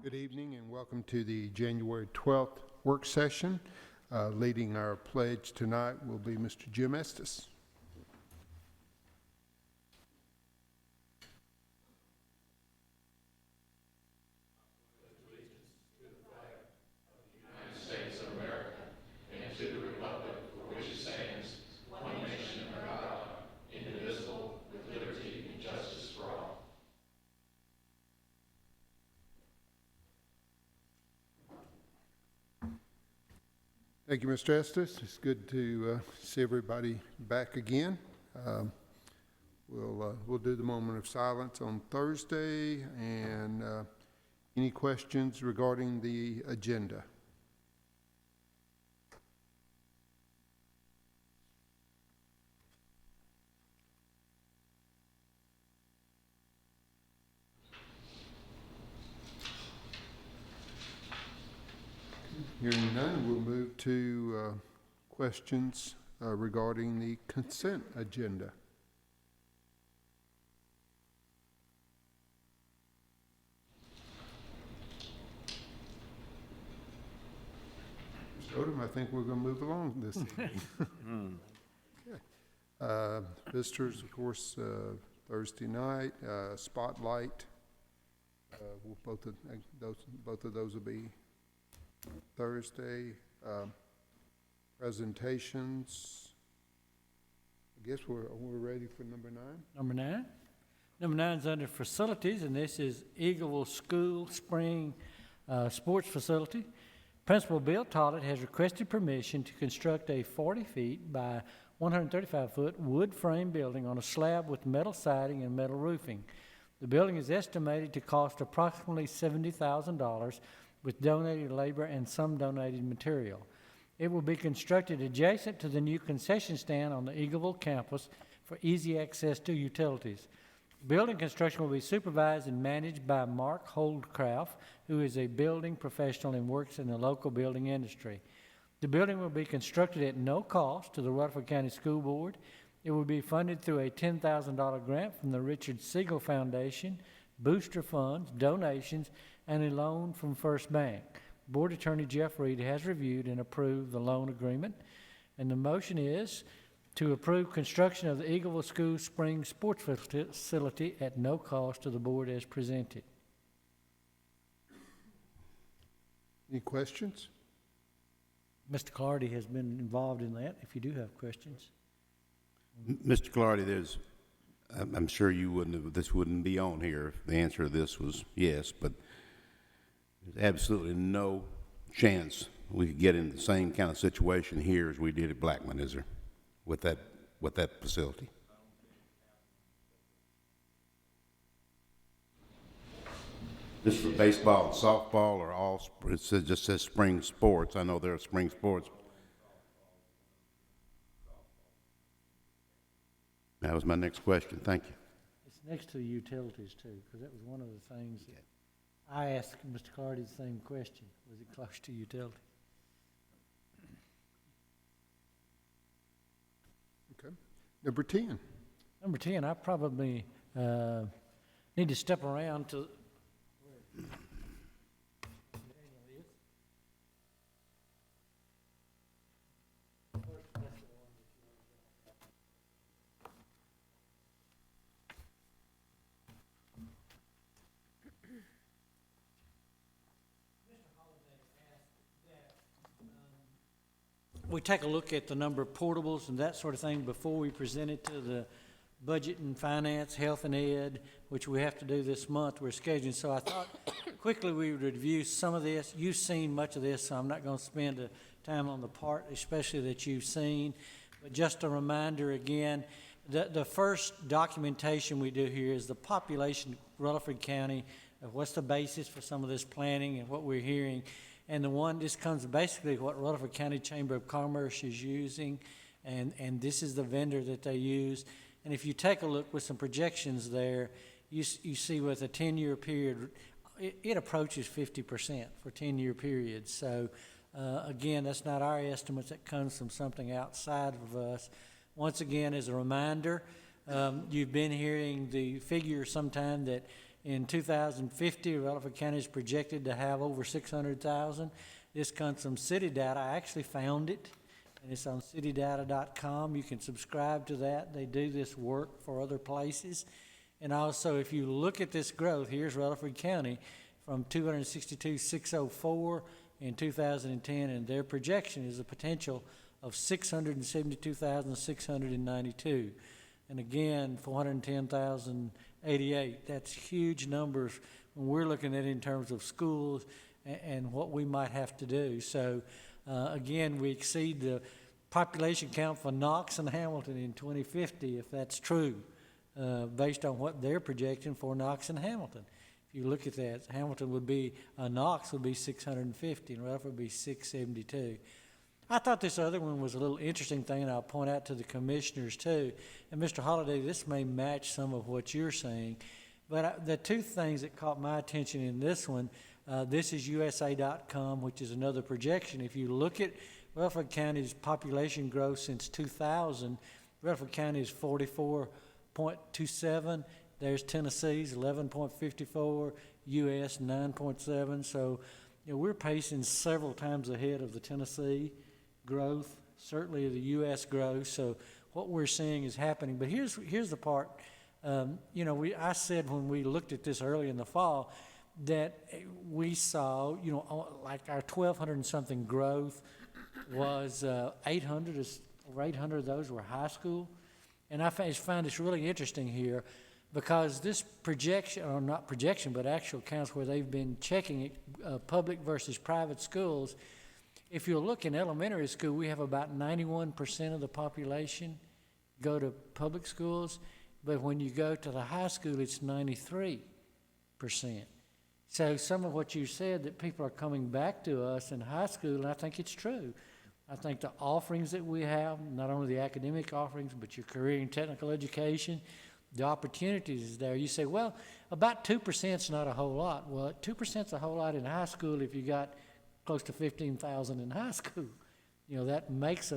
Good evening and welcome to the January 12th work session. Leading our pledge tonight will be Mr. Jim Estes. Thank you, Mr. Estes. It's good to see everybody back again. We'll do the moment of silence on Thursday, and any questions regarding the agenda? Hearing none, we'll move to questions regarding the consent agenda. Mr. Odom, I think we're going to move along this evening. Okay. Visitors, of course, Thursday night, Spotlight. Both of those will be Thursday. Presentations. I guess we're ready for number 9. Number 9. Number 9 is under facilities, and this is Eagleville School Spring Sports Facility. Principal Bill Tollett has requested permission to construct a 40 feet by 135 foot wood frame building on a slab with metal siding and metal roofing. The building is estimated to cost approximately $70,000 with donated labor and some donated material. It will be constructed adjacent to the new concession stand on the Eagleville campus for easy access to utilities. Building construction will be supervised and managed by Mark Holdcraft, who is a building professional and works in the local building industry. The building will be constructed at no cost to the Rutherford County School Board. It will be funded through a $10,000 grant from the Richard Siegel Foundation, booster funds, donations, and a loan from First Bank. Board Attorney Jeff Reed has reviewed and approved the loan agreement, and the motion is to approve construction of the Eagleville School Spring Sports Facility at no cost to the board as presented. Any questions? Mr. Clardy has been involved in that, if you do have questions. Mr. Clardy, I'm sure this wouldn't be on here if the answer to this was yes, but there's absolutely no chance we could get in the same kind of situation here as we did at Blackman, is there, with that facility? This for baseball and softball, or all? Just says spring sports. I know there are spring sports. That was my next question. Thank you. It's next to the utilities too, because that was one of the things that I asked Mr. Clardy the same question. Was it close to utility? Okay. Number 10. Number 10, I probably need to step around to we take a look at the number of portables and that sort of thing before we present it to the budget and finance, health and ed, which we have to do this month. We're scheduling. So I thought quickly we would review some of this. You've seen much of this, so I'm not going to spend the time on the part especially that you've seen. But just a reminder again, the first documentation we do here is the population of Rutherford County, what's the basis for some of this planning and what we're hearing. And the one, this comes basically what Rutherford County Chamber of Commerce is using, and this is the vendor that they use. And if you take a look with some projections there, you see with a 10-year period, it approaches 50% for 10-year periods. So again, that's not our estimates. That comes from something outside of us. Once again, as a reminder, you've been hearing the figure sometime that In 2050, Rutherford County is projected to have over 600,000. This comes from city data. I actually found it, and it's on citydata.com. You can subscribe to that. They do this work for other places. And also, if you look at this growth, here's Rutherford County from 262,604 in 2010, and their projection is a potential of 672,692. And again, 410,088. That's huge numbers when we're looking at it in terms of schools and what we might have to do. So again, we exceed the population count for Knox and Hamilton in 2050, if that's true, based on what they're projecting for Knox and Hamilton. If you look at that, Hamilton would be, Knox would be 650 and Rutherford would be 672. I thought this other one was a little interesting thing, and I'll point out to the commissioners too. And Mr. Holliday, this may match some of what you're saying, but the two things that caught my attention in this one, this is USA.com, which is another projection. If you look at Rutherford County's population growth since 2000, Rutherford County is 44.27. There's Tennessee's 11.54, US 9.7. So, you know, we're pacing several times ahead of the Tennessee growth, certainly the U.S. growth. So what we're seeing is happening. But here's the part. You know, I said when we looked at this early in the fall that we saw, you know, like our 1,200 and something growth was 800 of those were high school. And I find this really interesting here because this projection, or not projection, but actual counts where they've been checking it, public versus private schools. If you look in elementary school, we have about 91% of the population go to public schools, but when you go to the high school, it's 93%. So some of what you said, that people are coming back to us in high school, and I think it's true. I think the offerings that we have, not only the academic offerings, but your career and technical education, the opportunities is there. You say, well, about 2% is not a whole lot. Well, 2% is a whole lot in high school if you got close to 15,000 in high school. You know, that makes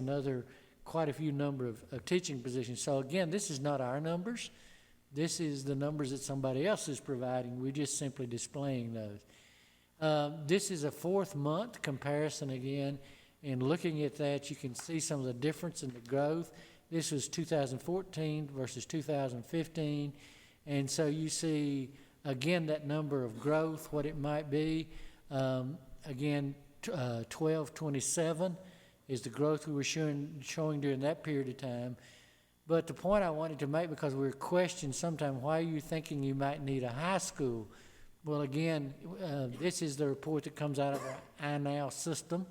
quite a few number of teaching positions. So again, this is not our numbers. This is the numbers that somebody else is providing. We're just simply displaying those. This is a 4th month comparison again. And looking at that, you can see some of the difference in the growth. This was 2014 versus 2015. And so you see, again, that number of growth, what it might be. Again, 1227 is the growth we were showing during that period of time. But the point I wanted to make, because we were questioned sometimes, why are you thinking you might need a high school? Well, again, this is the report that comes out of our iNow system.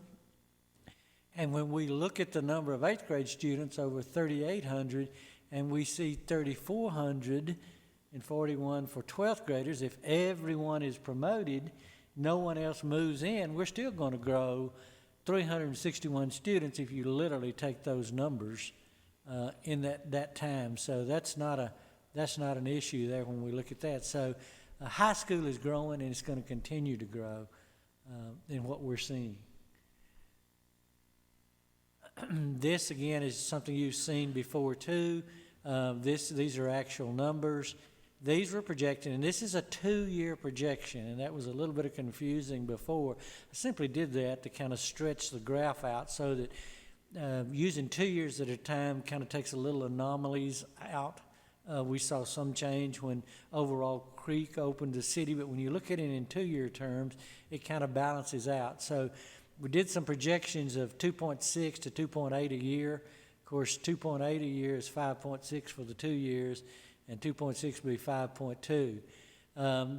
And when we look at the number of 8th grade students, over 3,800, and we see 3,441 for 12th graders, if everyone is promoted, no one else moves in, we're still going to grow 361 students if you literally take those numbers in that time. So that's not an issue there when we look at that. So high school is growing, and it's going to continue to grow in what we're seeing. This again is something you've seen before too. These are actual numbers. These were projected, and this is a 2-year projection, and that was a little bit of confusing before. I simply did that to kind of stretch the graph out so that using 2 years at a time kind of takes a little anomalies out. We saw some change when overall Creek opened the city, but when you look at it in 2-year terms, it kind of balances out. So we did some projections of 2.6 to 2.8 a year. Of course, 2.8 a year is 5.6 for the 2 years, and 2.6 would be 5.2.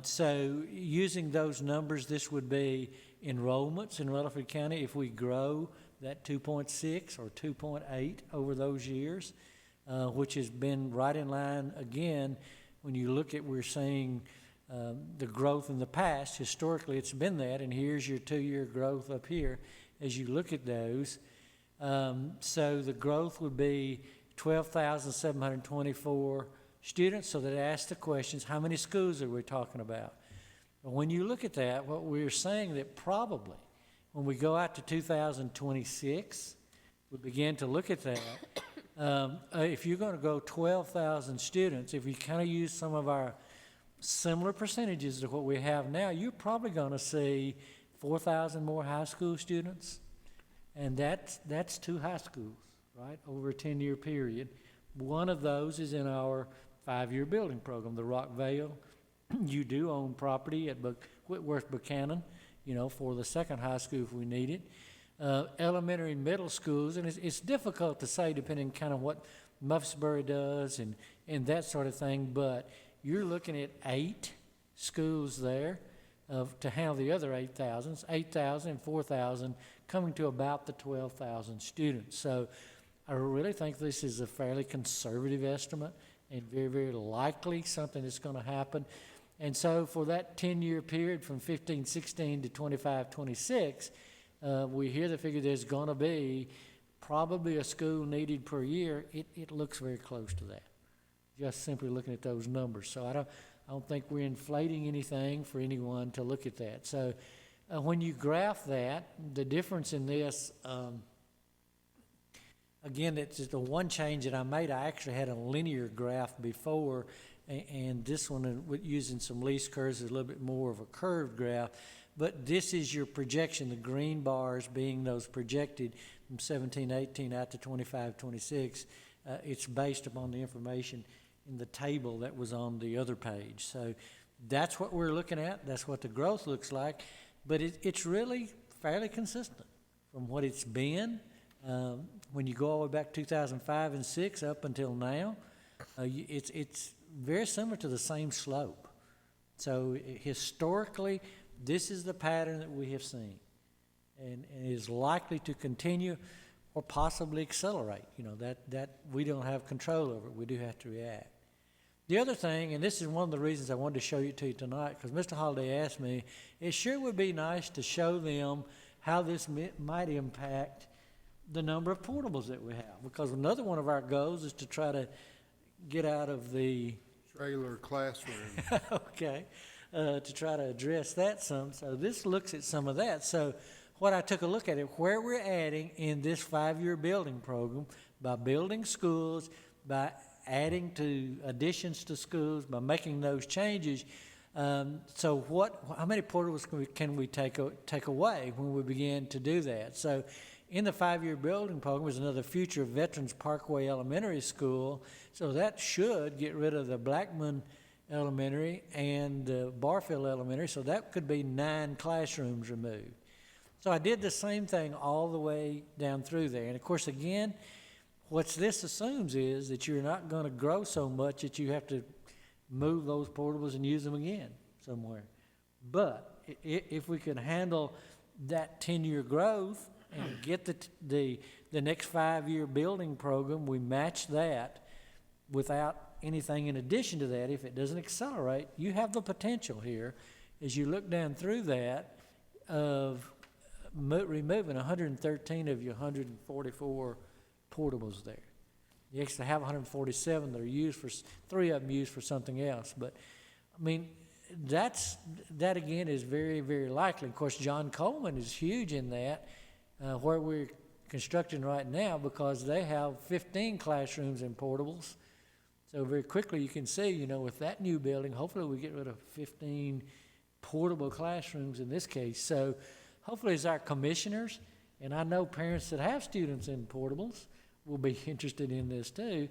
So using those numbers, this would be enrollments in Rutherford County if we grow that 2.6 or 2.8 over those years, which has been right in line. Again, when you look at, we're seeing the growth in the past. Historically, it's been that, and here's your 2-year growth up here as you look at those. So the growth would be 12,724 students. So that asks the questions, how many schools are we talking about? But when you look at that, what we're saying that probably when we go out to 2026, we begin to look at that. If you're going to go 12,000 students, if we kind of use some of our similar percentages to what we have now, you're probably going to see 4,000 more high school students, and that's 2 high schools, right, over a 10-year period. One of those is in our 5-year building program, the Rockvale. You do own property at Whitworth Buchanan, you know, for the second high school if we need it. Elementary and middle schools, and it's difficult to say depending kind of what Murfreesboro does and that sort of thing, but you're looking at 8 schools there to handle the other 8,000, 8,000 and 4,000, coming to about the 12,000 students. So I really think this is a fairly conservative estimate and very, very likely something that's going to happen. And so for that 10-year period from 15-16 to 25-26, we hear the figure there's going to be probably a school needed per year. It looks very close to that, just simply looking at those numbers. So I don't think we're inflating anything for anyone to look at that. So when you graph that, the difference in this, again, it's just the one change that I made. I actually had a linear graph before, and this one, with using some least curves, is a little bit more of a curved graph. But this is your projection, the green bars being those projected from 17-18 out to 25-26. It's based upon the information in the table that was on the other page. So that's what we're looking at. That's what the growth looks like. But it's really fairly consistent from what it's been. When you go all the way back 2005 and 6 up until now, it's very similar to the same slope. So historically, this is the pattern that we have seen, and is likely to continue or possibly accelerate. You know, that we don't have control over it. We do have to react. The other thing, and this is one of the reasons I wanted to show it to you tonight, because Mr. Holliday asked me, it sure would be nice to show them how this might impact the number of portables that we have. Because another one of our goals is to try to get out of the Trailer classroom. okay, to try to address that some. So this looks at some of that. So what I took a look at it, where we're adding in this 5-year building program by building schools, by adding to additions to schools, by making those changes. So how many portables can we take away when we begin to do that? So in the 5-year building program is another future Veterans Parkway Elementary School. So that should get rid of the Blackman Elementary and Barfield Elementary. So that could be 9 classrooms removed. So I did the same thing all the way down through there. And of course, again, what this assumes is that you're not going to grow so much that you have to move those portables and use them again somewhere. But if we can handle that 10-year growth and get the next 5-year building program, we match that without anything in addition to that. If it doesn't accelerate, you have the potential here, as you look down through that, of removing 113 of your 144 portables there. You actually have 147 that are used for, 3 of them used for something else. But, I mean, that again is very, very likely. Of course, John Coleman is huge in that, where we're constructing right now, because they have 15 classrooms and portables. So very quickly you can see, you know, with that new building, hopefully we get rid of 15 portable classrooms in this case. So hopefully as our commissioners, and I know parents that have students in portables will be interested in this too,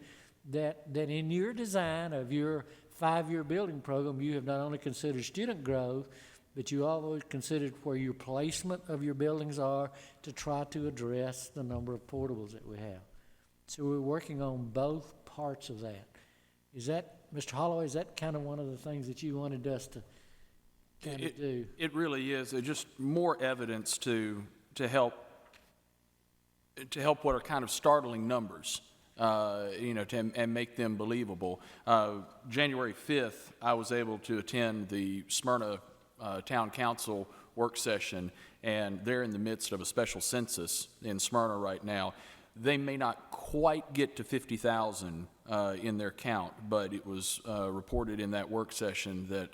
that in your design of your 5-year building program, you have not only considered student growth, but you always considered where your placement of your buildings are to try to address the number of portables that we have. So we're working on both parts of that. Is that, Mr. Holloway, is that kind of one of the things that you wanted us to kind of do? It really is. It's just more evidence to help what are kind of startling numbers, and make them believable. January 5th, I was able to attend the Smyrna Town Council work session, and they're in the midst of a special census in Smyrna right now. They may not quite get to 50,000 in their count, but it was reported in that work session that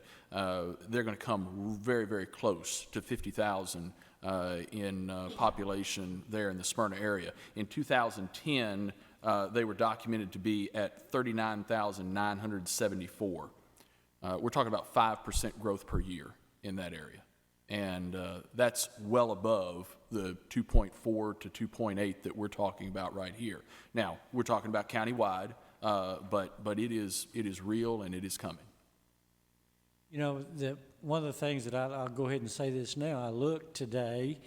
they're going to come very, very close to 50,000 in population there in the Smyrna area. In 2010, they were documented to be at 39,974. we're talking about 5% growth per year in that area. And that's well above the 2.4 to 2.8 that we're talking about right here. Now, we're talking about countywide, but it is real and it is coming. You know, one of the things that I'll go ahead and say this now, I looked today,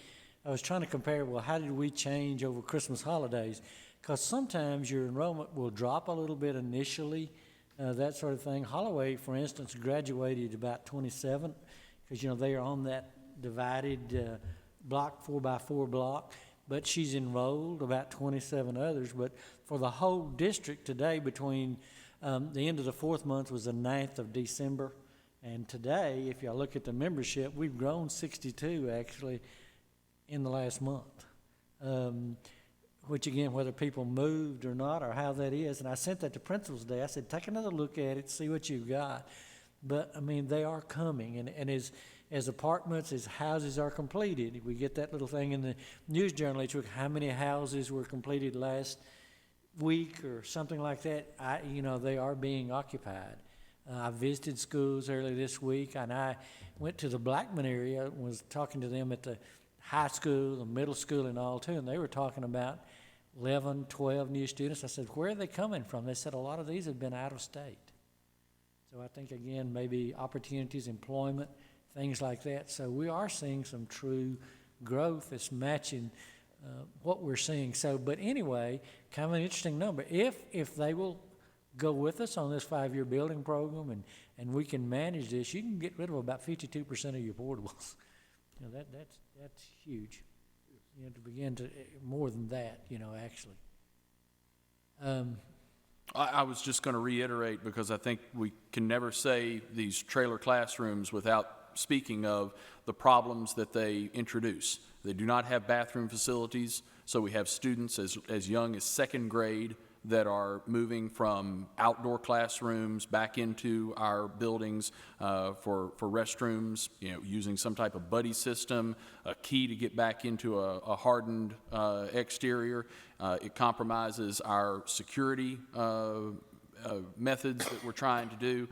I was trying to compare, well, how did we change over Christmas holidays? Because sometimes your enrollment will drop a little bit initially, that sort of thing. Holloway, for instance, graduated about 27, because, you know, they are on that divided block, 4x4 block, but she's enrolled about 27 others. But for the whole district today, between the end of the 4th month was the 9th of December, and today, if y'all look at the membership, we've grown 62 actually in the last month. Which again, whether people moved or not, or how that is, and I sent that to principals today. I said, take another look at it, see what you've got. But I mean, they are coming, and as apartments, as houses are completed, we get that little thing in the news journal each week, how many houses were completed last week or something like that. You know, they are being occupied. I visited schools early this week, and I went to the Blackman area and was talking to them at the high school, the middle school and all too, and they were talking about 11, 12 new students. I said, where are they coming from? They said a lot of these have been out of state. So I think, again, maybe opportunities, employment, things like that. So we are seeing some true growth that's matching what we're seeing. So, but anyway, kind of an interesting number. If they will go with us on this 5-year building program and we can manage this, you can get rid of about 52% of your portables. You know, that's huge. You know, to begin to, more than that, you know, actually. I was just going to reiterate, because I think we can never say these trailer classrooms without speaking of the problems that they introduce. They do not have bathroom facilities, so we have students as young as 2nd grade that are moving from outdoor classrooms back into our buildings for restrooms, you know, using some type of buddy system, a key to get back into a hardened exterior. It compromises our security methods that we're trying to do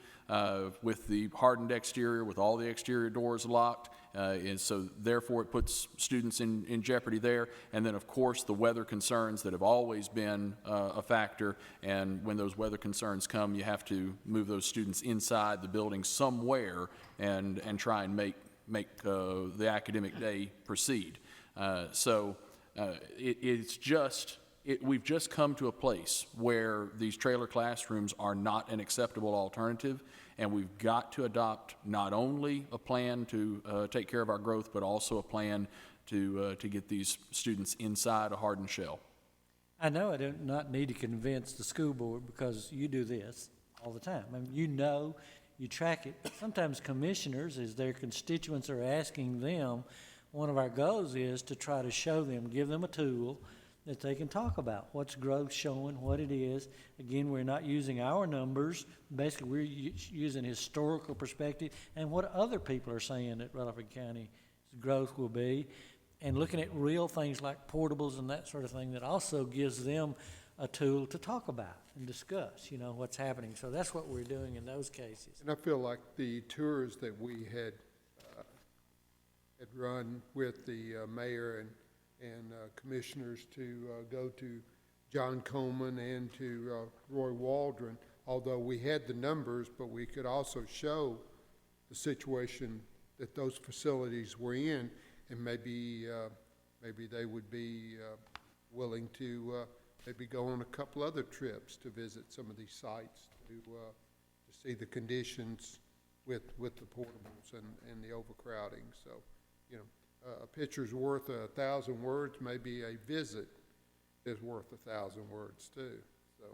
with the hardened exterior, with all the exterior doors locked. And so therefore it puts students in jeopardy there. And then, of course, the weather concerns that have always been a factor. And when those weather concerns come, you have to move those students inside the building somewhere and try and make the academic day proceed. We've just come to a place where these trailer classrooms are not an acceptable alternative, and we've got to adopt not only a plan to take care of our growth, but also a plan to get these students inside a hardened shell. I know I do not need to convince the school board, because you do this all the time. I mean, you know, you track it. Sometimes commissioners, as their constituents are asking them, one of our goals is to try to show them, give them a tool that they can talk about. What's growth showing, what it is. Again, we're not using our numbers. Basically, we're using historical perspective and what other people are saying that Rutherford County's growth will be, and looking at real things like portables and that sort of thing that also gives them a tool to talk about and discuss, you know, what's happening. So that's what we're doing in those cases. And I feel like the tours that we had run with the mayor and commissioners to go to John Coleman and to Roy Waldron, although we had the numbers, but we could also show the situation that those facilities were in, and maybe they would be willing to maybe go on a couple other trips to visit some of these sites to see the conditions with the portables and the overcrowding. So, you know, a picture's worth 1,000 words. Maybe a visit is worth 1,000 words too. So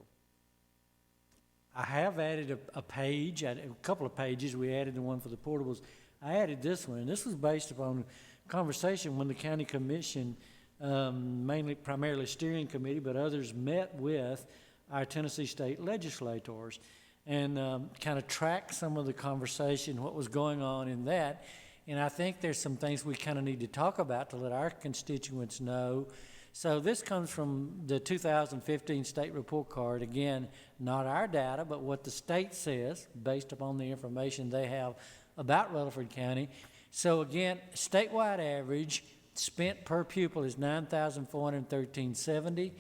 I have added a page, a couple of pages. We added the one for the portables. I added this one, and this was based upon conversation when the county commission, primarily steering committee, but others met with our Tennessee state legislators and kind of tracked some of the conversation, what was going on in that. And I think there's some things we kind of need to talk about to let our constituents know, So this comes from the 2015 state report card. Again, not our data, but what the state says based upon the information they have about Rutherford County. So again, statewide average spent per pupil is $9,413.70,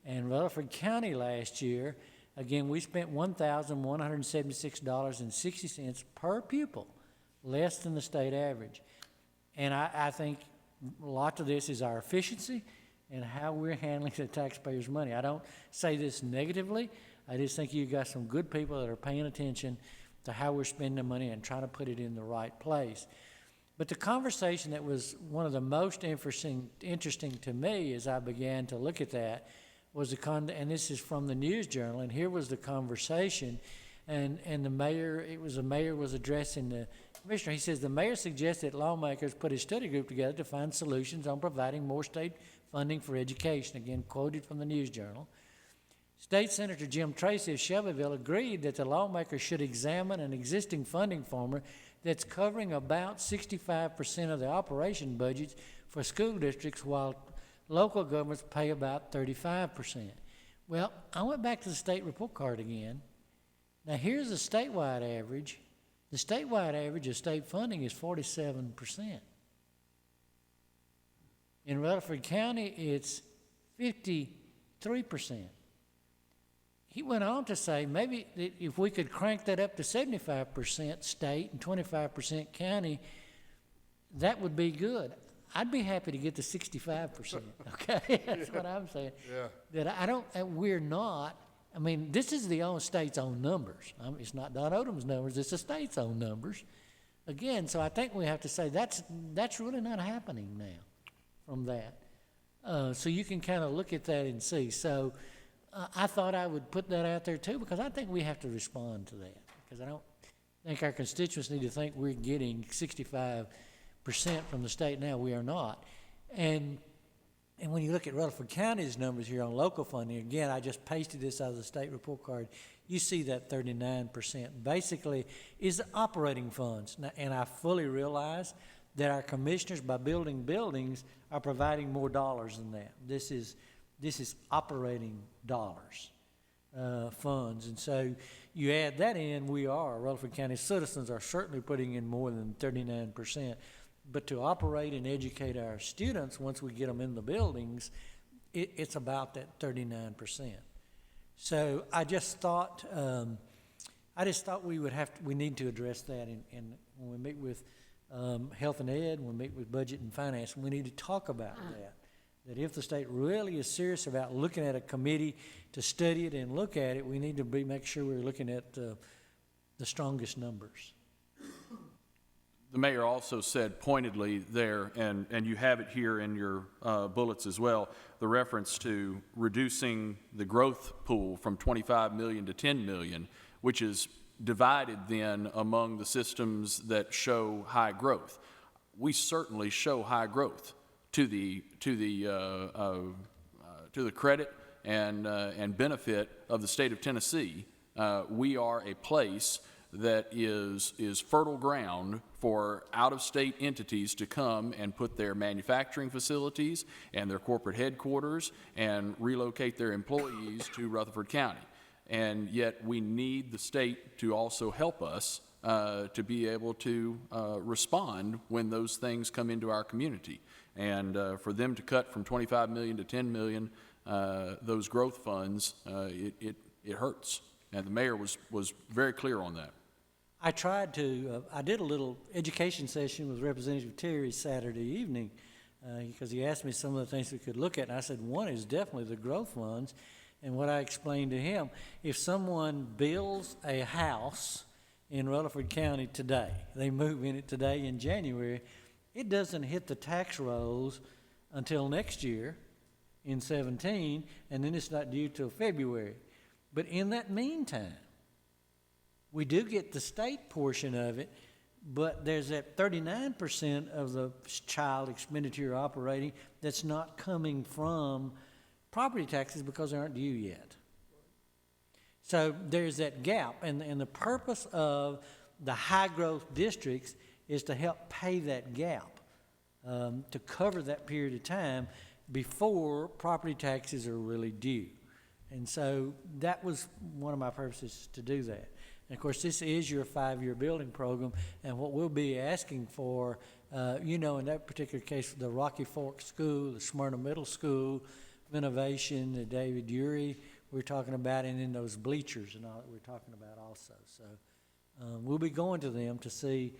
and Rutherford County last year, again, we spent $1,176.60 per pupil, less than the state average. And I think a lot of this is our efficiency and how we're handling the taxpayers' money. I don't say this negatively. I just think you got some good people that are paying attention to how we're spending money and trying to put it in the right place. But the conversation that was one of the most interesting to me as I began to look at that was and this is from the News Journal, and here was the conversation, and the mayor, the mayor was addressing the commissioner. He says, the mayor suggests that lawmakers put a study group together to find solutions on providing more state funding for education, again quoted from the News Journal. State Senator Jim Tracy of Shelbyville agreed that the lawmakers should examine an existing funding formula that's covering about 65% of the operation budgets for school districts, while local governments pay about 35%. Well, I went back to the state report card again. Now here's the statewide average. The statewide average of state funding is 47%. In Rutherford County, it's 53%. He went on to say maybe if we could crank that up to 75% state and 25% county, that would be good. I'd be happy to get to 65%, okay? That's what I'm saying. Yeah. We're not, I mean, this is the own state's own numbers. It's not Don Odom's numbers, it's the state's own numbers. Again, so I think we have to say that's really not happening now from that. So you can kind of look at that and see. So I thought I would put that out there too, because I think we have to respond to that. Because I don't think our constituents need to think we're getting 65% from the state now. We are not. And when you look at Rutherford County's numbers here on local funding, again, I just pasted this out of the state report card. You see that 39% basically is the operating funds. Now, and I fully realize that our commissioners, by building buildings, are providing more dollars than that. This is operating dollars, funds. And so you add that in, Rutherford County citizens are certainly putting in more than 39%. But to operate and educate our students, once we get them in the buildings, it's about that 39%. So I just thought we need to address that. And when we meet with Health and Ed, when we meet with Budget and Finance, we need to talk about that. That if the state really is serious about looking at a committee to study it and look at it, we need to make sure we're looking at the strongest numbers. The mayor also said pointedly there, and you have it here in your bullets as well, the reference to reducing the growth pool from 25 million to 10 million, which is divided then among the systems that show high growth. We certainly show high growth to the credit and benefit of the state of Tennessee. We are a place that is fertile ground for out-of-state entities to come and put their manufacturing facilities and their corporate headquarters and relocate their employees to Rutherford County. And yet we need the state to also help us to be able to respond when those things come into our community. And for them to cut from 25 million to 10 million, those growth funds, it hurts. And the mayor was very clear on that. I tried to, I did a little education session with Representative Terry Saturday evening because he asked me some of the things we could look at. And I said, one is definitely the growth funds. And what I explained to him, if someone builds a house in Rutherford County today, they move in it today in January, it doesn't hit the tax rolls until next year in 17, and then it's not due till February. But in that meantime, we do get the state portion of it, but there's that 39% of the child expenditure operating that's not coming from property taxes because they aren't due yet. So there's that gap, and the purpose of the high growth districts is to help pay that gap, to cover that period of time before property taxes are really due. And so that was one of my purposes to do that. And of course, this is your 5-year building program, and what we'll be asking for, in that particular case, the Rocky Fork School, the Smyrna Middle School, renovation, the David Urey we're talking about, and then those bleachers and all that we're talking about also. So we'll be going to them to see.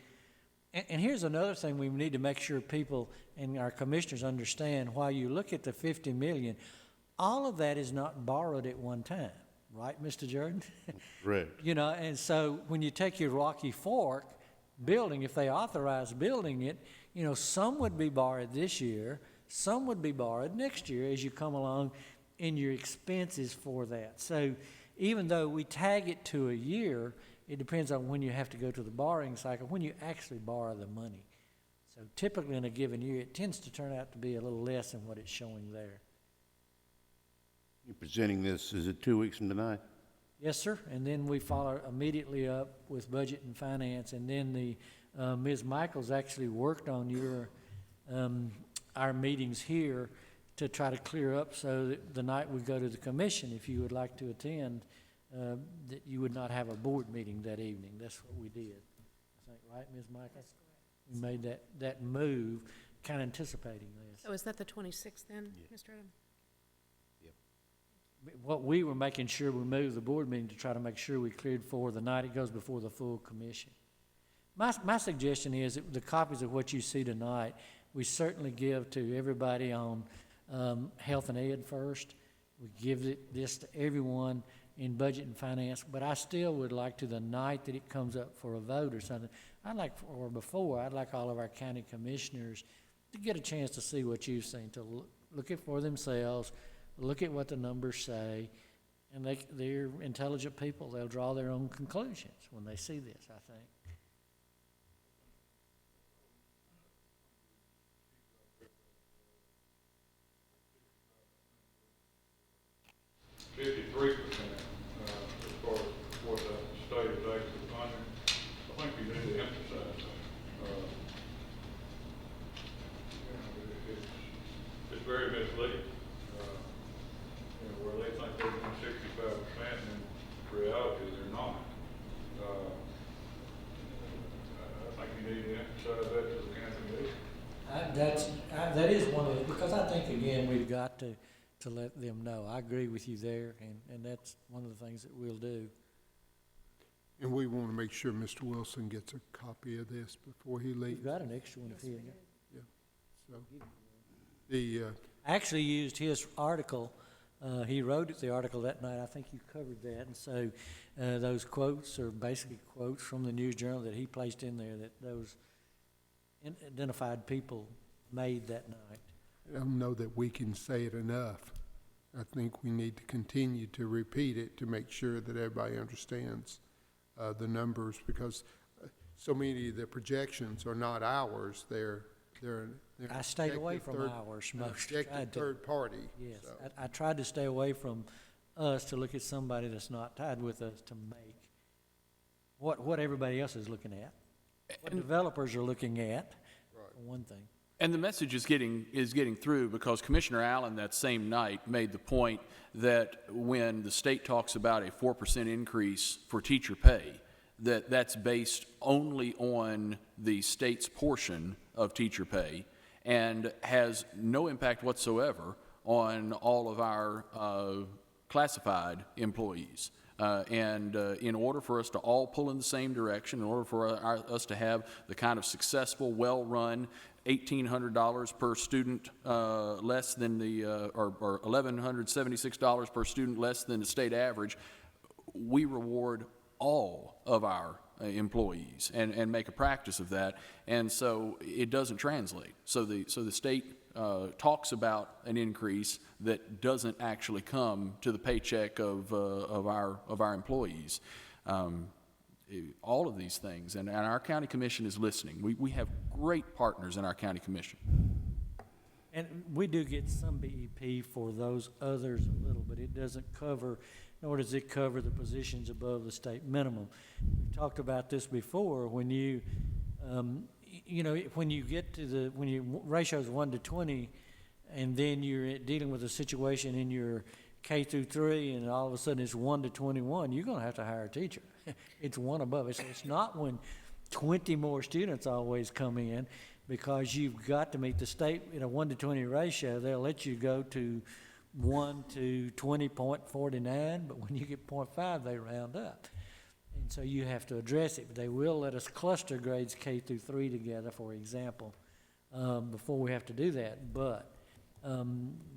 And here's another thing we need to make sure people and our commissioners understand. While you look at the $50 million, all of that is not borrowed at one time, right, Mr. Jordan? Correct. And so when you take your Rocky Fork building, if they authorize building it, some would be borrowed this year, some would be borrowed next year as you come along in your expenses for that. So even though we tag it to a year, it depends on when you have to go to the borrowing cycle, when you actually borrow the money. So typically in a given year, it tends to turn out to be a little less than what it's showing there. You're presenting this, is it 2 weeks from tonight? Yes, sir. And then we follow immediately up with budget and finance. And then Ms. Michaels actually worked on our meetings here to try to clear up so that the night we go to the commission, if you would like to attend, that you would not have a board meeting that evening. That's what we did. I think, right, Ms. Michaels? We made that move, kind of anticipating this. So is that the 26th then, Mr. Adam? What we were making sure we moved the board meeting to try to make sure we cleared for the night it goes before the full commission. My suggestion is that the copies of what you see tonight, we certainly give to everybody on health and ed first. We give this to everyone in budget and finance, but I still would like to, the night that it comes up for a vote or something, I'd like all of our county commissioners to get a chance to see what you've seen, to look it for themselves, look at what the numbers say, and they're intelligent people. They'll draw their own conclusions when they see this, I think. $53 as far as what the state is actually funding. I think you need to emphasize that. It's very misleading. Where they think they're doing 65%, and in reality they're not. I think you need to emphasize that to the county commission. That is one of the, because I think, again, we've got to let them know. I agree with you there, and that's one of the things that we'll do. And we want to make sure Mr. Wilson gets a copy of this before he leaves. We've got an extra one if he. So, I actually used his article. He wrote the article that night. I think you covered that. And so those quotes are basically quotes from the News Journal that he placed in there that those identified people made that night. I don't know that we can say it enough. I think we need to continue to repeat it to make sure that everybody understands the numbers, because so many of the projections are not ours. They're I stayed away from ours most. Objective third party. Yes, So. I tried to stay away from us to look at somebody that's not tied with us to make what everybody else is looking at, what developers are looking at, for one thing. And the message is getting through, because Commissioner Allen that same night made the point that when the state talks about a 4% increase for teacher pay, that's based only on the state's portion of teacher pay and has no impact whatsoever on all of our classified employees. In order for us to all pull in the same direction, in order for us to have the kind of successful, well-run $1,800 per student less than the, or $1,176 per student less than the state average, we reward all of our employees and make a practice of that, and so it doesn't translate. So the state talks about an increase that doesn't actually come to the paycheck of our employees. All of these things, and our county commission is listening. We have great partners in our county commission. And we do get some BEP for those others a little, but it doesn't cover, nor does it cover the positions above the state minimum. We've talked about this before. When you, when you get to when you ratios 1 to 20, and then you're dealing with a situation in your K through 3, and all of a sudden it's 1 to 21, you're gonna have to hire a teacher. It's one above. It's not when 20 more students always come in, because you've got to meet the state in a 1 to 20 ratio. They'll let you go to 1 to 20.49, but when you get 0.5, they round up. And so you have to address it, but they will let us cluster grades K through 3 together, for example, before we have to do that. But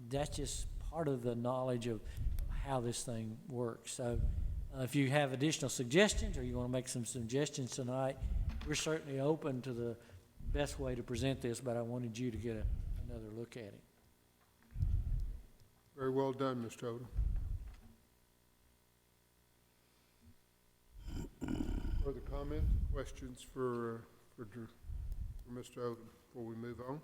that's just part of the knowledge of how this thing works. So if you have additional suggestions, or you want to make some suggestions tonight, we're certainly open to the best way to present this, but I wanted you to get another look at it. Very well done, Mr. Odom. Further comments, questions for Mr. Odom before we move on?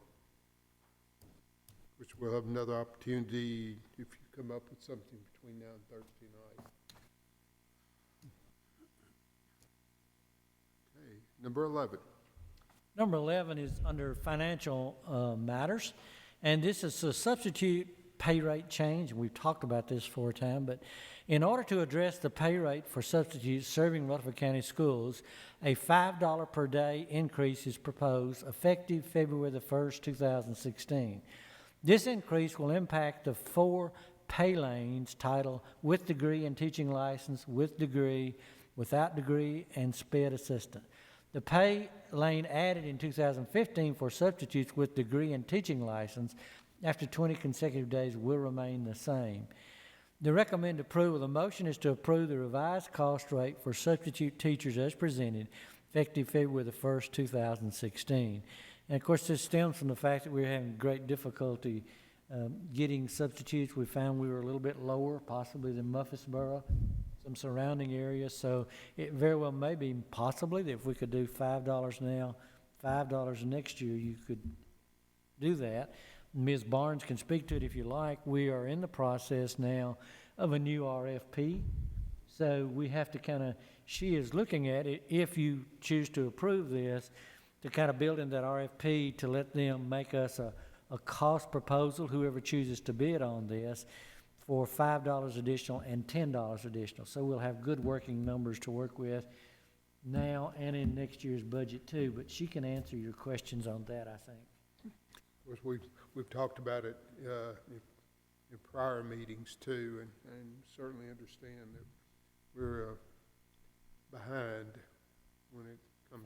Which we'll have another opportunity if you come up with something between now and Thursday night. Okay, number 11. Number 11 is under financial matters, and this is a substitute pay rate change. We've talked about this for a time, but in order to address the pay rate for substitutes serving Rutherford County schools, a $5 per day increase is proposed effective February the 1st, 2016. This increase will impact the 4 pay lanes titled with degree and teaching license, with degree, without degree, and SPED assistant. The pay lane added in 2015 for substitutes with degree and teaching license after 20 consecutive days will remain the same. The recommended approval of the motion is to approve the revised cost rate for substitute teachers as presented, effective February the 1st, 2016. And of course, this stems from the fact that we're having great difficulty getting substitutes. We found we were a little bit lower, possibly than Murfreesboro, some surrounding areas. So it very well may be possibly that if we could do $5 now, $5 next year, you could do that. Ms. Barnes can speak to it if you like. We are in the process now of a new RFP. So we have to she is looking at it, if you choose to approve this, to kind of build in that RFP to let them make us a cost proposal, whoever chooses to bid on this, for $5 additional and $10 additional. So we'll have good working numbers to work with now and in next year's budget too. But she can answer your questions on that, I think. Of course, we've talked about it in prior meetings too, and certainly understand that we're behind when it comes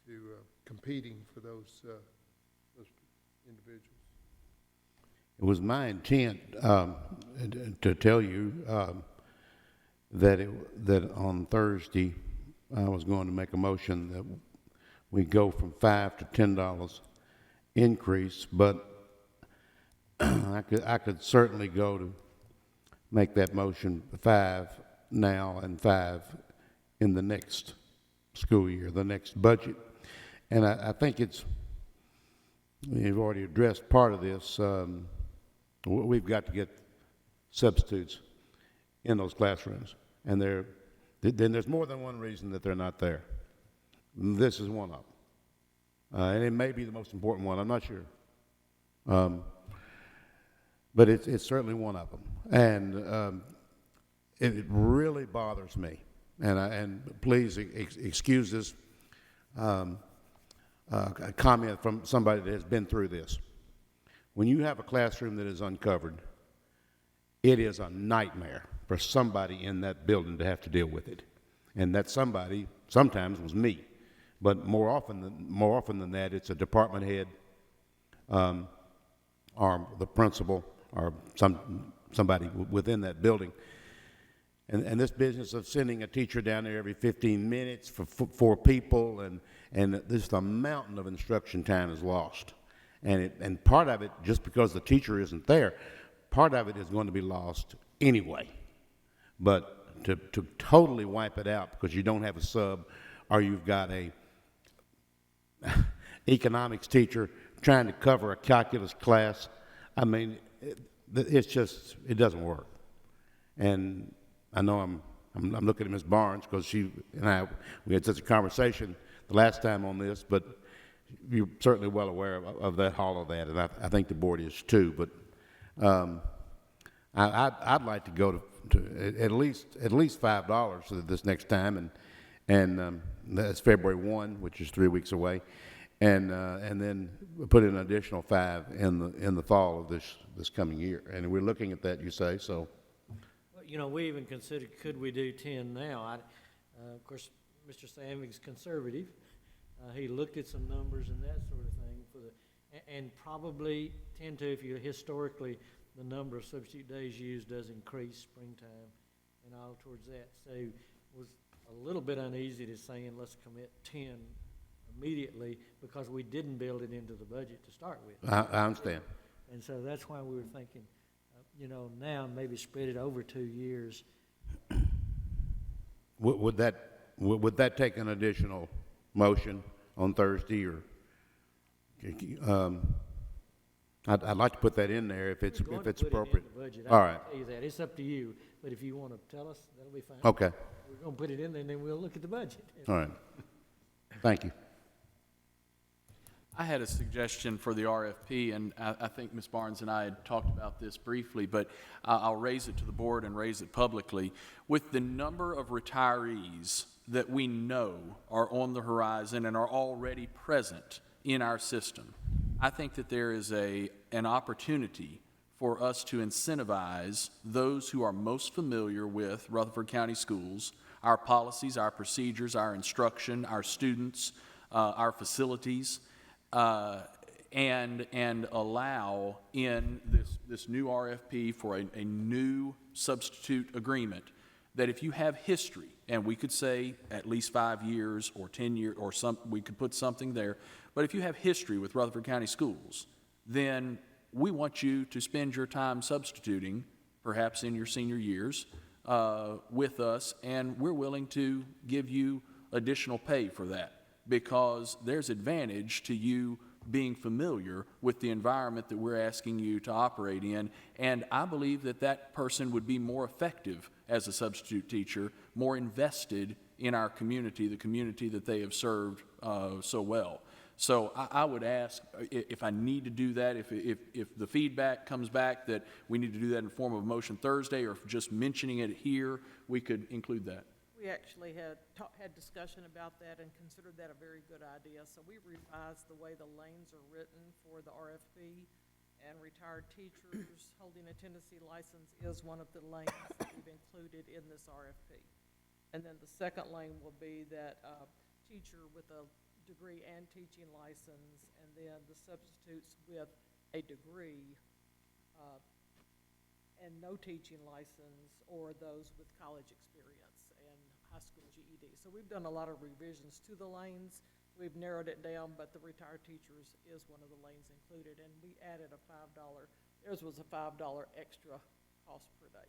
to competing for those individuals. It was my intent to tell you that on Thursday I was going to make a motion that we go from $5 to $10 increase, but I could certainly go to make that motion 5 now and 5 in the next school year, the next budget. And I think you've already addressed part of this. We've got to get substitutes in those classrooms, and then there's more than one reason that they're not there. This is one of them, and it may be the most important one. I'm not sure, but it's certainly one of them, and it really bothers me. And please excuse this a comment from somebody that has been through this. When you have a classroom that is uncovered, it is a nightmare for somebody in that building to have to deal with it. And that somebody sometimes was me, but more often than that, it's a department head, or the principal, or somebody within that building. And this business of sending a teacher down there every 15 minutes for 4 people, and just a mountain of instruction time is lost. And part of it, just because the teacher isn't there, part of it is going to be lost anyway. But to totally wipe it out because you don't have a sub, or you've got a economics teacher trying to cover a calculus class, I mean, it doesn't work. And I know I'm looking at Ms. Barnes because she and I, we had such a conversation the last time on this, but you're certainly well aware of that, all of that, and I think the board is too, but I'd like to go to at least $5 for this next time, and that's February 1, which is 3 weeks away, and then put in an additional 5 in the fall of this coming year. And we're looking at that, you say, so. Well, you know, we even considered, could we do 10 now? Of course, Mr. Sandvik's conservative. He looked at some numbers and that sort of thing and probably tend to, if you historically, the number of substitute days used does increase springtime and all towards that. So was a little bit uneasy to saying, let's commit 10 immediately because we didn't build it into the budget to start with. I understand. And so that's why we were thinking, you know, now maybe spread it over 2 years. Would that take an additional motion on Thursday, or I'd like to put that in there if it's We're going to put it in appropriate. the budget. All I right. can tell you that. It's up to you, but if you want to tell us, that'll be fine. Okay. We're going to put it in there, and then we'll look at the budget. All right. Thank you. I had a suggestion for the RFP, and I think Ms. Barnes and I had talked about this briefly, but I'll raise it to the board and raise it publicly. With the number of retirees that we know are on the horizon and are already present in our system, I think that there is an opportunity for us to incentivize those who are most familiar with Rutherford County Schools, our policies, our procedures, our instruction, our students, our facilities, and allow in this new RFP for a new substitute agreement that if you have history, and we could say at least 5 years or 10 years or we could put something there, but if you have history with Rutherford County Schools, then we want you to spend your time substituting, perhaps in your senior years, with us, and we're willing to give you additional pay for that, because there's advantage to you being familiar with the environment that we're asking you to operate in, and I believe that that person would be more effective as a substitute teacher, more invested in our community, the community that they have served so well. So I would ask if I need to do that, if the feedback comes back that we need to do that in the form of a motion Thursday, or if just mentioning it here, we could include that. We actually had discussion about that and considered that a very good idea. So we revised the way the lanes are written for the RFP, and retired teachers holding a Tennessee license is one of the lanes that we've included in this RFP. And then the second lane will be that teacher with a degree and teaching license, and then the substitutes with a degree and no teaching license, or those with college experience and high school GED. So we've done a lot of revisions to the lanes. We've narrowed it down, but the retired teachers is one of the lanes included, and we added a $5, theirs was a $5 extra cost per day.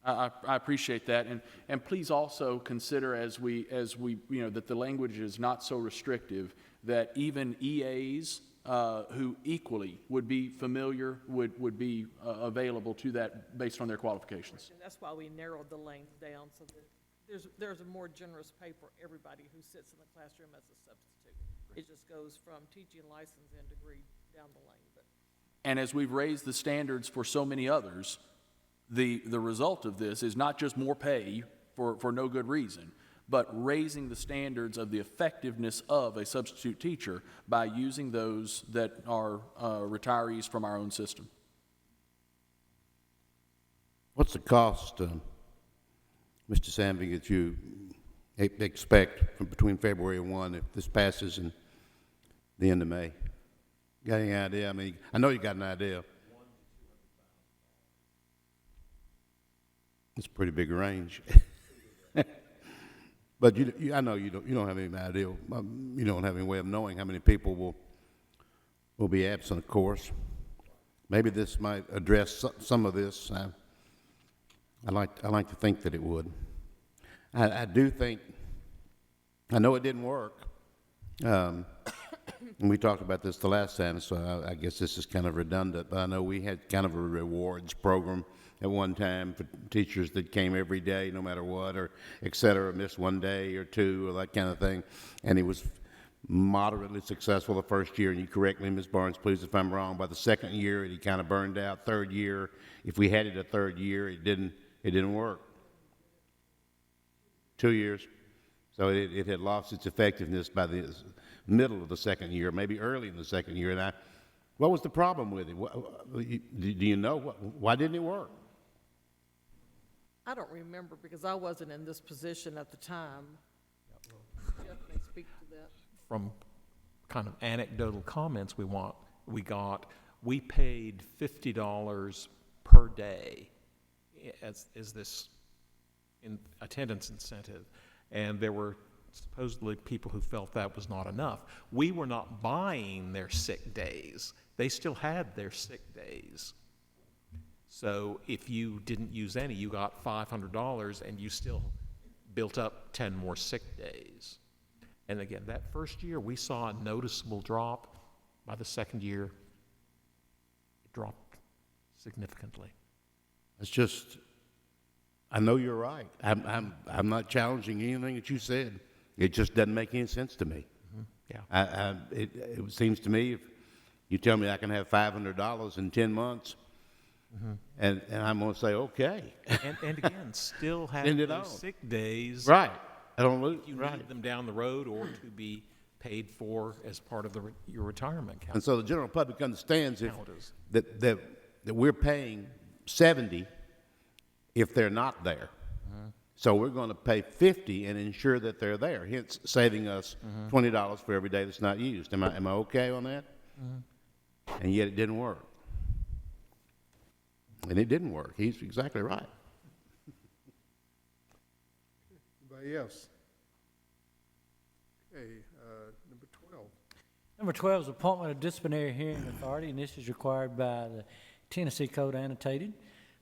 I appreciate that, and please also consider as we you know that the language is not so restrictive, that even EAs who equally would be familiar would be available to that based on their qualifications. And that's why we narrowed the lanes down, so that there's a more generous pay for everybody who sits in the classroom as a substitute. It just goes from teaching license and degree down the lane. And as we've raised the standards for so many others, the result of this is not just more pay for no good reason, but raising the standards of the effectiveness of a substitute teacher by using those that are retirees from our own system. What's the cost, Mr. Sandvik, that you expect from between February 1, if this passes, and the end of May? Got any idea? I mean, I know you got an idea. It's a pretty big range. But I know you don't have any idea. You don't have any way of knowing how many people will be absent, of course. Maybe this might address some of this. I like to think that it would. I do think. I know it didn't work. And we talked about this the last time, so I guess this is kind of redundant. But I know we had kind of a rewards program at one time for teachers that came every day, no matter what, or et cetera, missed one day or two, or that kind of thing. And it was moderately successful the first year, and you correct me, Ms. Barnes, please, if I'm wrong. By the second year, he kind of burned out. Third year, if we had it a third year, it didn't work. 2 years. So it had lost its effectiveness by the middle of the second year, maybe early in the second year. And what was the problem with it? Do you know? Why didn't it work? I don't remember because I wasn't in this position at the time. Jeff may speak to that. From kind of anecdotal comments we paid $50 per day as this attendance incentive, and there were supposedly people who felt that was not enough. We were not buying their sick days. They still had their sick days. So if you didn't use any, you got $500 and you still built up 10 more sick days. And again, that first year, we saw a noticeable drop. By the second year, it dropped significantly. It's just, I know you're right. I'm not challenging anything that you said. It just doesn't make any sense to me. Yeah. It seems to me if you tell me I can have $500 in 10 months, and I'm going to say, okay. And again, still have Send it those on. sick days. Right. I don't lose. You Right. need them down the road or to be paid for as part of your retirement account. And so the general public understands How it is. that we're paying 70 if they're not there. So we're going to pay 50 and ensure that they're there, hence saving us $20 for every day that's not used. Am I okay on that? And yet it didn't work. And it didn't work. He's exactly right. Anybody else? Okay, number 12. Number 12 is appointment of disciplinary hearing authority, and this is required by the Tennessee Code Annotated.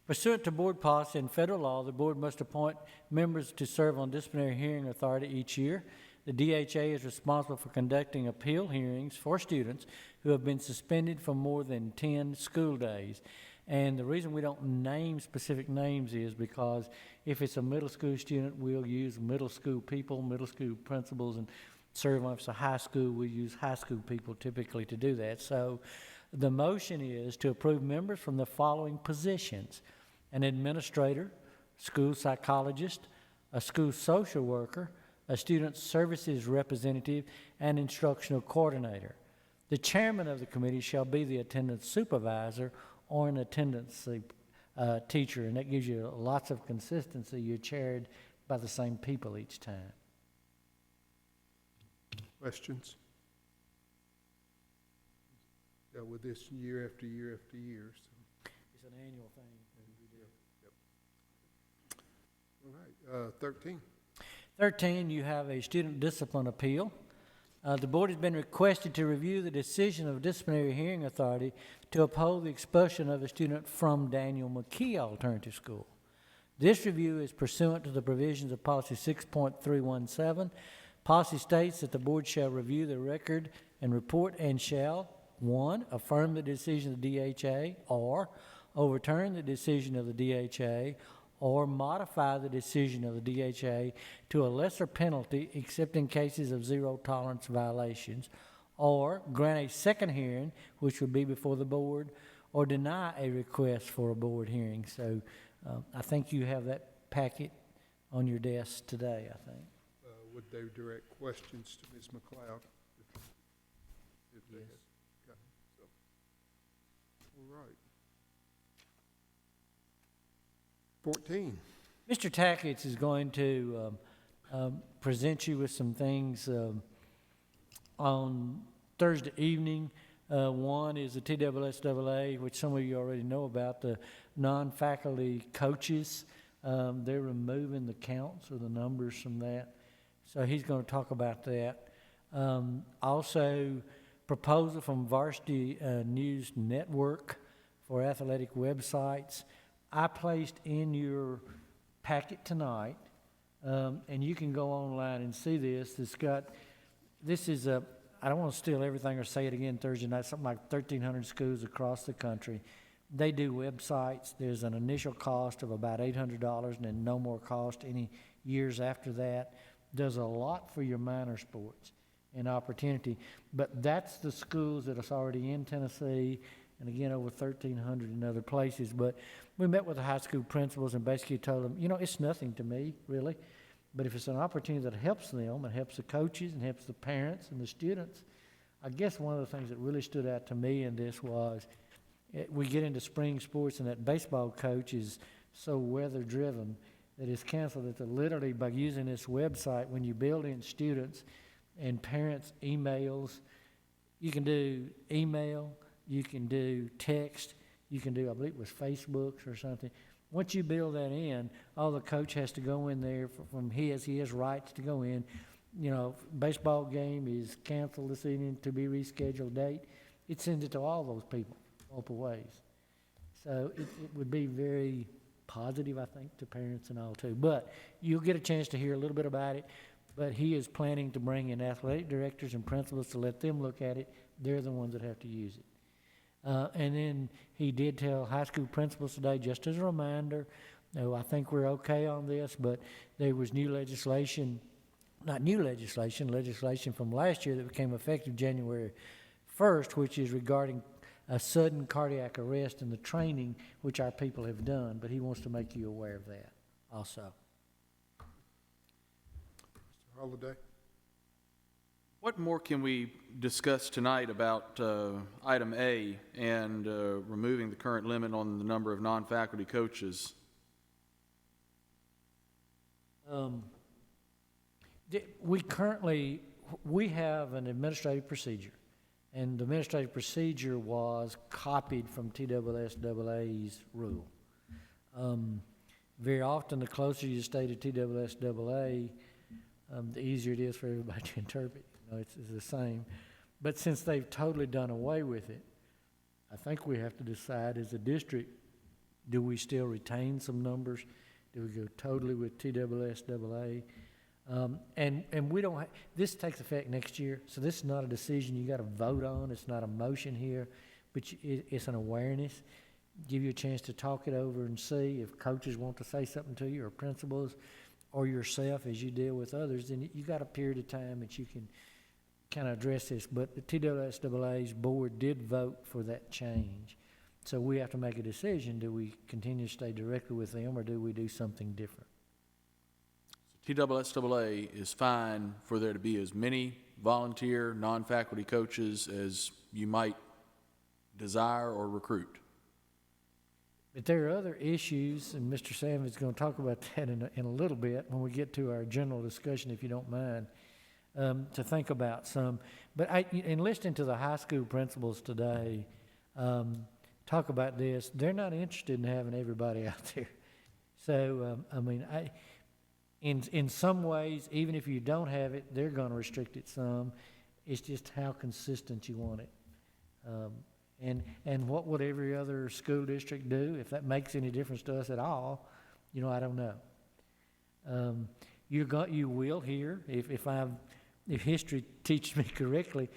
Pursuant to board policy and federal law, the board must appoint members to serve on disciplinary hearing authority each year. The DHA is responsible for conducting appeal hearings for students who have been suspended for more than 10 school days. And the reason we don't name specific names is because if it's a middle school student, we'll use middle school people, middle school principals, and serve on. If it's a high school, we use high school people typically to do that. So the motion is to approve members from the following positions: an administrator, school psychologist, a school social worker, a student services representative, and instructional coordinator. The chairman of the committee shall be the attendance supervisor or an attendance teacher, and that gives you lots of consistency. You're chaired by the same people each time. Questions? Dealt with this year after year after year, so. It's an annual thing. All right, 13. 13, you have a student discipline appeal. The board has been requested to review the decision of disciplinary hearing authority to uphold the expulsion of a student from Daniel McKee Alternative School. This review is pursuant to the provisions of Policy 6.317. Policy states that the board shall review the record and report and shall, 1, affirm the decision of the DHA, or overturn the decision of the DHA, or modify the decision of the DHA to a lesser penalty except in cases of zero tolerance violations, or grant a second hearing, which would be before the board, or deny a request for a board hearing. So I think you have that packet on your desk today, I think. Would they direct questions to Ms. McLeod? If they had got, so. All right. 14. Mr. Tackett is going to present you with some things on Thursday evening. One is the TSSAA, which some of you already know about, the non-faculty coaches. They're removing the counts or the numbers from that. So he's going to talk about that. Also, proposal from Varsity News Network for athletic websites. I placed in your packet tonight, and you can go online and see this. This is a, I don't want to steal everything or say it again Thursday night, something like 1,300 schools across the country. They do websites. There's an initial cost of about $800 and then no more cost any years after that. Does a lot for your minor sports. and opportunity. But that's the schools that are already in Tennessee, and again, over 1,300 in other places. But we met with the high school principals and basically told them, you know, it's nothing to me, really. But if it's an opportunity that helps them and helps the coaches and helps the parents and the students, I guess one of the things that really stood out to me in this was we get into spring sports and that baseball coach is so weather-driven that it's canceled that literally by using this website, when you build in students and parents' emails, you can do email, you can do text, you can do, I believe it was Facebook or something. Once you build that in, all the coach has to go in there he has rights to go in. You know, baseball game is canceled this evening to be rescheduled date. It sends it to all those people, multiple ways. So it would be very positive, I think, to parents and all too. But you'll get a chance to hear a little bit about it. But he is planning to bring in athletic directors and principals to let them look at it. They're the ones that have to use it. And then he did tell high school principals today, just as a reminder, no, I think we're okay on this, but there was legislation from last year that became effective January 1st, which is regarding a sudden cardiac arrest and the training, which our people have done, but he wants to make you aware of that also. Mr. Holliday? What more can we discuss tonight about item A and removing the current limit on the number of non-faculty coaches? We have an administrative procedure, and the administrative procedure was copied from TSSAA's rule. Very often, the closer you stay to TSSAA, the easier it is for everybody to interpret. You know, it's the same. But since they've totally done away with it, I think we have to decide as a district, do we still retain some numbers? Do we go totally with TSSAA? And we don't, this takes effect next year, so this is not a decision you got to vote on. It's not a motion here, but it's an awareness. Give you a chance to talk it over and see if coaches want to say something to you, or principals, or yourself as you deal with others. Then you got a period of time that you can kind of address this. But the TSSAA's board did vote for that change. So we have to make a decision. Do we continue to stay directly with them, or do we do something different? TSSAA is fine for there to be as many volunteer, non-faculty coaches as you might desire or recruit. But there are other issues, and Mr. Sam is going to talk about that in a little bit when we get to our general discussion, if you don't mind, to think about some. But in listening to the high school principals today talk about this, they're not interested in having everybody out there. So, in some ways, even if you don't have it, they're going to restrict it some. It's just how consistent you want it. And what would every other school district do? If that makes any difference to us at all, you know, I don't know. You will hear, if history teaches me correctly,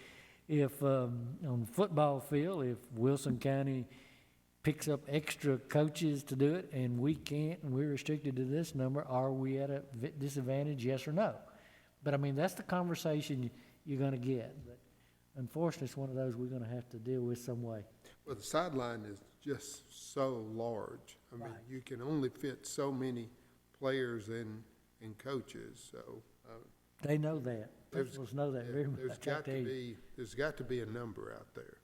if on the football field, if Wilson County picks up extra coaches to do it and we can't and we're restricted to this number, are we at a disadvantage, yes or no? But I mean, that's the conversation you're going to get. But unfortunately, it's one of those we're going to have to deal with some way. Well, the sideline is just so large. I mean, Right. you can only fit so many players and coaches, so. They know that. There's- Principals know that very There's much, I got tell to you. be, there's got to be a number out there,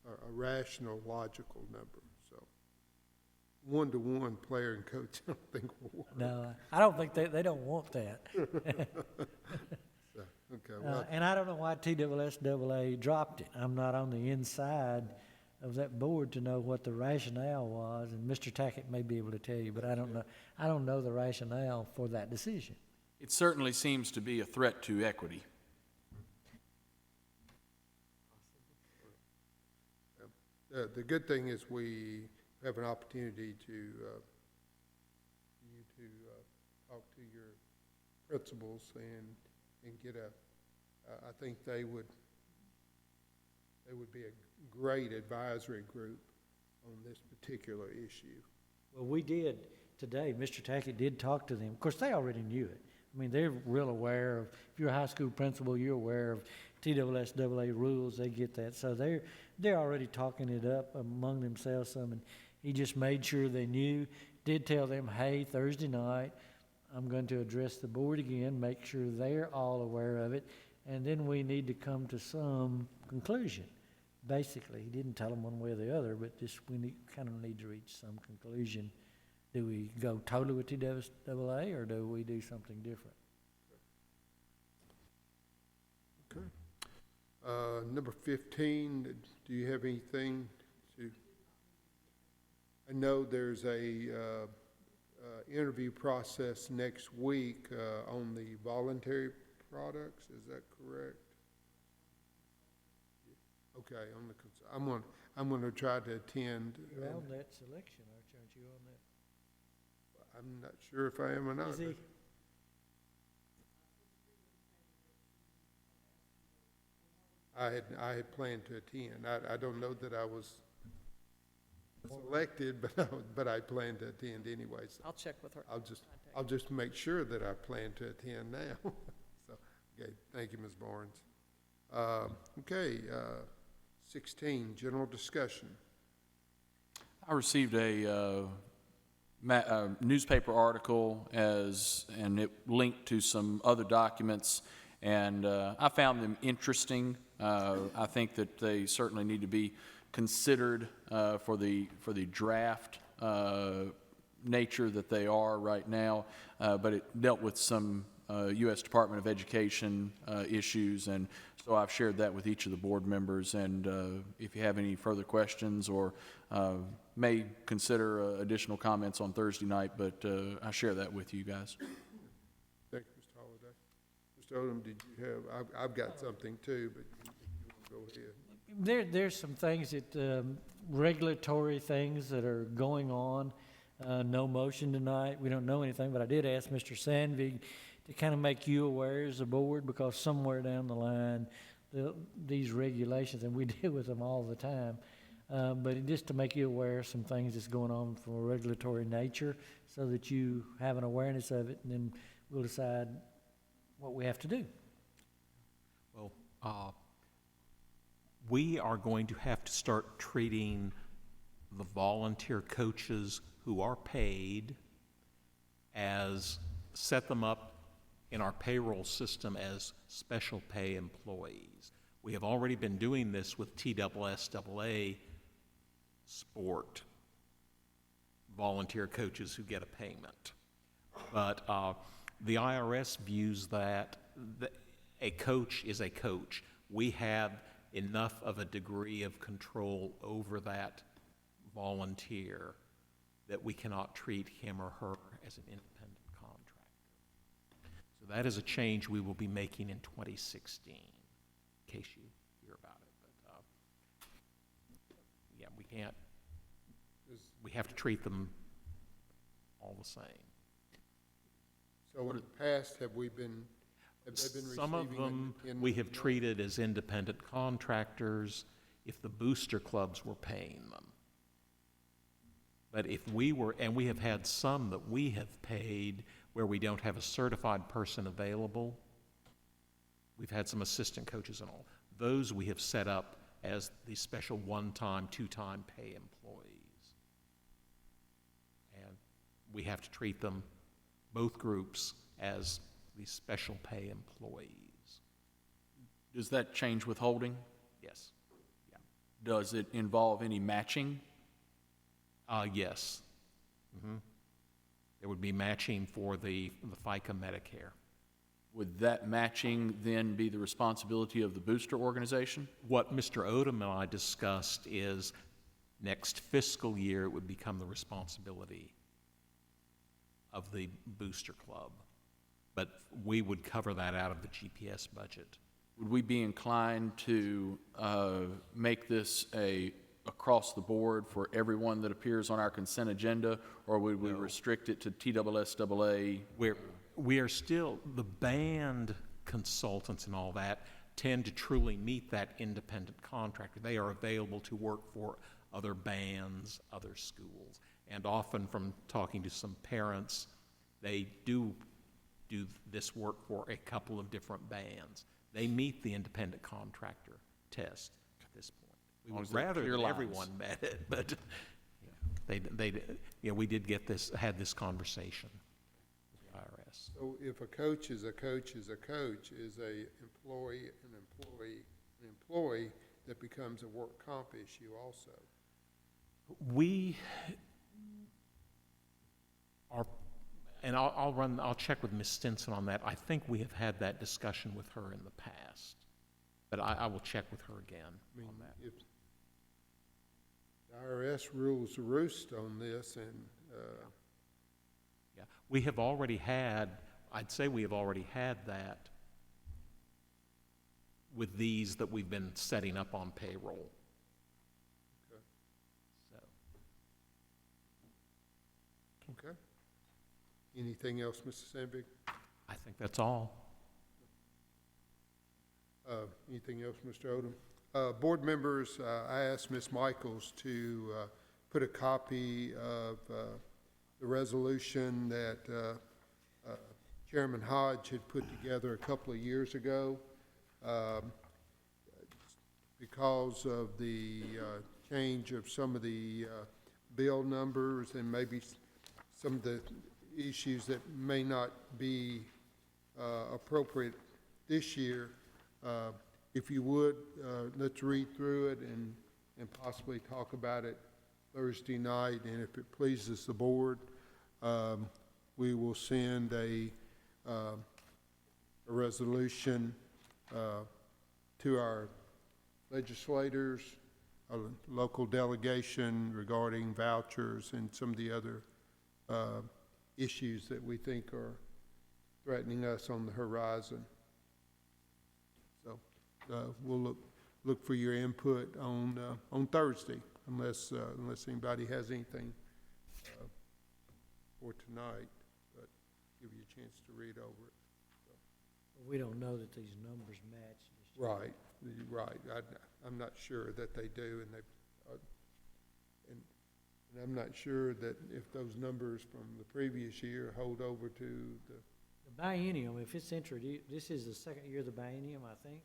a rational, logical number, so. One-to-one player and coach, I don't think will work. No, I don't think they don't want that. So, okay, well, And I don't know why TSSAA dropped it. I'm not on the inside of that board to know what the rationale was, and Mr. Tackett may be able to tell you, but I don't know. I don't know the rationale for that decision. It certainly seems to be a threat to equity. the good thing is we have an opportunity to, talk to your principals and get I think they would be a great advisory group on this particular issue. Well, we did today. Mr. Tackett did talk to them. Of course, they already knew it, I mean, they're real aware of, if you're a high school principal, you're aware of TSSAA rules, they get that. So they're already talking it up among themselves some, and he just made sure they knew, did tell them, hey, Thursday night, I'm going to address the board again, make sure they're all aware of it, and then we need to come to some conclusion. Basically, he didn't tell them one way or the other, but just kind of need to reach some conclusion. Do we go totally with TSSAA, or do we do something different? Okay. Number 15, do you have anything to? I know there's a interview process next week on the voluntary products. Is that correct? Okay, I'm gonna try to attend. You're on that selection, aren't you on that? I'm not sure if I am or not. Is he? I had planned to attend. I don't know that I was selected, but I plan to attend anyway. So I'll check with her. I'll just make sure that I plan to attend now. So, okay, thank you, Ms. Barnes. Okay, 16, general discussion. I received a newspaper article and it linked to some other documents, and I found them interesting. I think that they certainly need to be considered for the draft nature that they are right now, but it dealt with some U.S. Department of Education issues, and so I've shared that with each of the board members, and if you have any further questions or may consider additional comments on Thursday night, but I share that with you guys. Thank you, Mr. Holliday. Mr. Odom, did you have, I've got something too, but you want to go ahead. There's some things that, regulatory things that are going on. No motion tonight. We don't know anything, but I did ask Mr. Sandvig to kind of make you aware as a board, because somewhere down the line, these regulations, and we deal with them all the time, but just to make you aware of some things that's going on from a regulatory nature, so that you have an awareness of it, and then we'll decide what we have to do. Well, we are going to have to start treating the volunteer coaches who are paid set them up in our payroll system as special pay employees. We have already been doing this with TSSAA sport volunteer coaches who get a payment. But the IRS views that a coach is a coach. We have enough of a degree of control over that volunteer that we cannot treat him or her as an independent contractor. So that is a change we will be making in 2016, in case you hear about it. But yeah, we have to treat them all the same. So in the past, have they been receiving? Some of them we have treated as independent contractors if the booster clubs were paying them. But if we were, and we have had some that we have paid where we don't have a certified person available. We've had some assistant coaches and all. Those we have set up as the special one-time, two-time pay employees. And we have to treat them, both groups, as the special pay employees. Does that change withholding? Yes. Yeah. Does it involve any matching? Yes. There would be matching for the FICA Medicare. Would that matching then be the responsibility of the booster organization? What Mr. Odom and I discussed is next fiscal year it would become the responsibility of the booster club. But we would cover that out of the GPS budget. Would we be inclined to make this across the board for everyone that appears on our consent agenda, or would we restrict it to TSSAA? We are still, the band consultants and all that tend to truly meet that independent contractor. They are available to work for other bands, other schools. And often from talking to some parents, they do do this work for a couple of different bands. They meet the independent contractor test at this point. We long would as they're rather clear that lines. everyone met it, but we did had this conversation with the IRS. So if a coach is a coach is a coach, is an employee that becomes a work comp issue also. We are, and I'll check with Ms. Stinson on that. I think we have had that discussion with her in the past, but I will check with her again I mean, on that. if the IRS rules the roost on this, and, Yeah, we have already had, I'd say we have already had that with these that we've been setting up on payroll. Okay. So, okay. Anything else, Mr. Sandvik? I think that's all. Anything else, Mr. Odom? Board members, I asked Ms. Michaels to put a copy of the resolution that Chairman Hodge had put together a couple of years ago. Because of the change of some of the bill numbers and maybe some of the issues that may not be appropriate this year, if you would, let's read through it and possibly talk about it Thursday night, and if it pleases the board, we will send a resolution to our legislators, a local delegation regarding vouchers and some of the other issues that we think are threatening us on the horizon. So we'll look for your input on Thursday, unless anybody has anything for tonight, but give you a chance to read over it. We don't know that these numbers match. this year. Right, right. I'm not sure that they do, and and I'm not sure that if those numbers from the previous year hold over to the, The biennium, if it's introduced, this is the second year of the biennium, I think.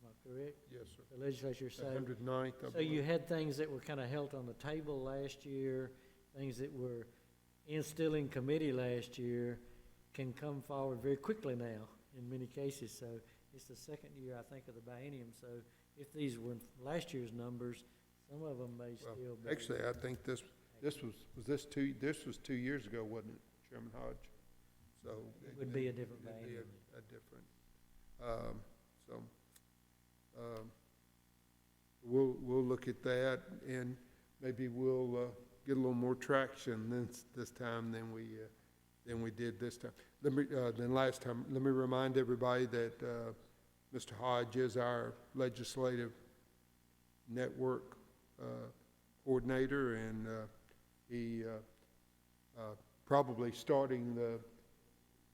Am I correct? yes, sir, The legislature, the 109th, I so you believe. had things that were kind of held on the table last year, things that were still in committee last year can come forward very quickly now in many cases. So it's the second year, I think, of the biennium. So if these were last year's numbers, some of them may Well, still be. actually, I think this was 2 years ago, wasn't it, Chairman Hodge? So. It would be a different it'd be biennium. a different, we'll look at that, and maybe we'll get a little more traction this time than we did this time. Then last time, let me remind everybody that Mr. Hodge is our legislative network coordinator, and he probably starting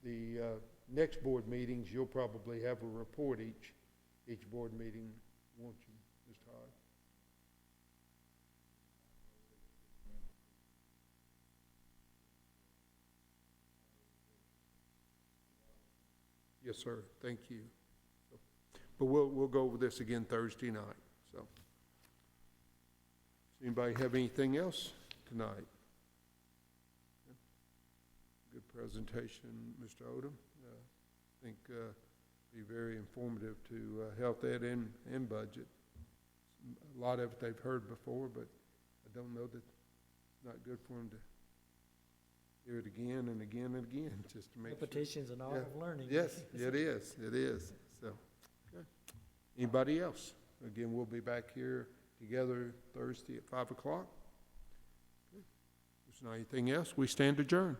the next board meetings, you'll probably have a report each board meeting, won't you, Mr. Hodge? Yes, sir, thank you. But we'll go over this again Thursday night, so. Does anybody have anything else tonight? Good presentation, Mr. Odom. I think be very informative to health ed and budget. A lot of it they've heard before, but I don't know that it's not good for them to hear it again and again and again, just to make sure. Repetition's an art of learning. Yes, it is, so. Okay. Anybody else? Again, we'll be back here together Thursday at 5 o'clock. If there's not anything else, we stand adjourned.